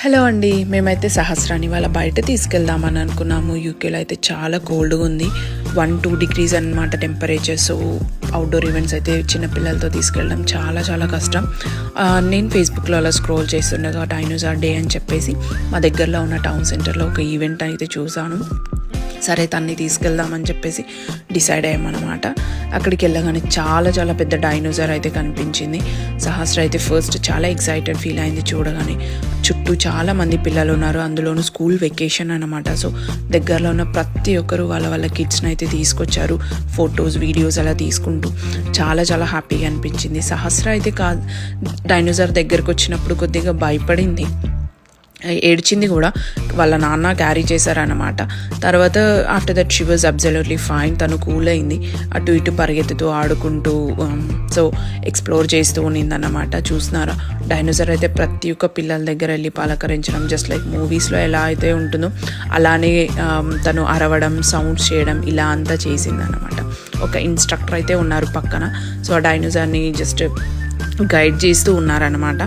Hello అండి, మేమైతే సహస్రాన్ని వాళ్ళ బయట తీసుకెళ్దామని అనుకున్నాము. యూకేలో అయితే చాలా కోల్డ్గా ఉంది, 1-2 degrees అనమాట టెంపరేచర్. సో అవుట్డోర్ ఈవెంట్స్ అయితే చిన్నపిల్లలతో తీసుకెళ్ళడం చాలా చాలా కష్టం. నేను ఫేస్బుక్లో అలా స్క్రోల్ చేస్తుండగా డైనోసార్ డే అని చెప్పేసి మా దగ్గరలో ఉన్న టౌన్ సెంటర్లో ఒక ఈవెంట్ అయితే చూసాను. సరే తన్ని తీసుకెళ్దామని చెప్పేసి డిసైడ్ అయ్యామన్నమాట. అక్కడికి వెళ్ళగానే చాలా చాలా పెద్ద డైనోసార్ అయితే కనిపించింది. సహస్ర అయితే ఫస్ట్ చాలా ఎక్సైటెడ్ ఫీల్ అయింది చూడగానే. చుట్టూ చాలా మంది పిల్లలు ఉన్నారు, అందులోనూ స్కూల్ వెకేషన్ అనమాట. సో దగ్గరలో ఉన్న ప్రతి ఒక్కరు వాళ్ళ కిడ్స్ని అయితే తీసుకొచ్చారు. ఫొటోస్ వీడియోస్ అలా తీసుకుంటూ చాలా చాలా హ్యాపీగా అనిపించింది. సహస్ర అయితే డైనోసార్ దగ్గరకు వచ్చినప్పుడు కొద్దిగా భయపడింది, ఏడ్చింది కూడా. వాళ్ళ నాన్న క్యారీ చేశారనమాట. తర్వాత after that she was absolutely fine. తను కూల్ అయింది, అటు ఇటు పరిగెత్తుతూ ఆడుకుంటూ సో ఎక్స్ప్లోర్ చేస్తూ ఉన్నిందన్నమాట. చూస్తున్నారా, డైనోసార్ అయితే ప్రతి ఒక్క పిల్లల దగ్గర వెళ్ళి పలకరించడం, జస్ట్ లైక్ మూవీస్లో ఎలా అయితే ఉంటుందో అలానే తను అరవడం, సౌండ్స్ చేయడం ఇలా అంతా చేసిందనమాట. ఒక ఇన్స్ట్రక్టర్ అయితే ఉన్నారు పక్కన. సో ఆ డైనోసార్ని జస్ట్ గైడ్ చేస్తూ ఉన్నారనమాట.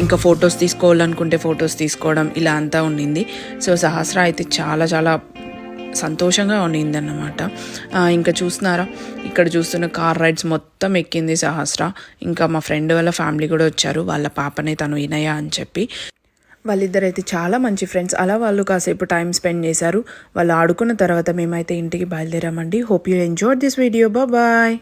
ఇంకా ఫొటోస్ తీసుకోవాలనుకుంటే ఫొటోస్ తీసుకోవడం ఇలా అంతా ఉండింది. సో సహస్ర అయితే చాలా చాలా సంతోషంగా ఉండింది అన్నమాట. ఇంకా చూస్తున్నారా, ఇక్కడ చూస్తున్న కార్ రైడ్స్ మొత్తం ఎక్కింది సహస్ర. ఇంకా మా ఫ్రెండ్ వాళ్ళ ఫ్యామిలీ కూడా వచ్చారు, వాళ్ళ పాపనే తను వినయ అని చెప్పి. వాళ్ళిద్దరైతే చాలా మంచి ఫ్రెండ్స్. అలా వాళ్ళు కాసేపు టైం స్పెండ్ చేశారు. వాళ్ళు ఆడుకున్న తర్వాత మేమైతే ఇంటికి బయలుదేరామండి. Hope you enjoyed this video. Bye.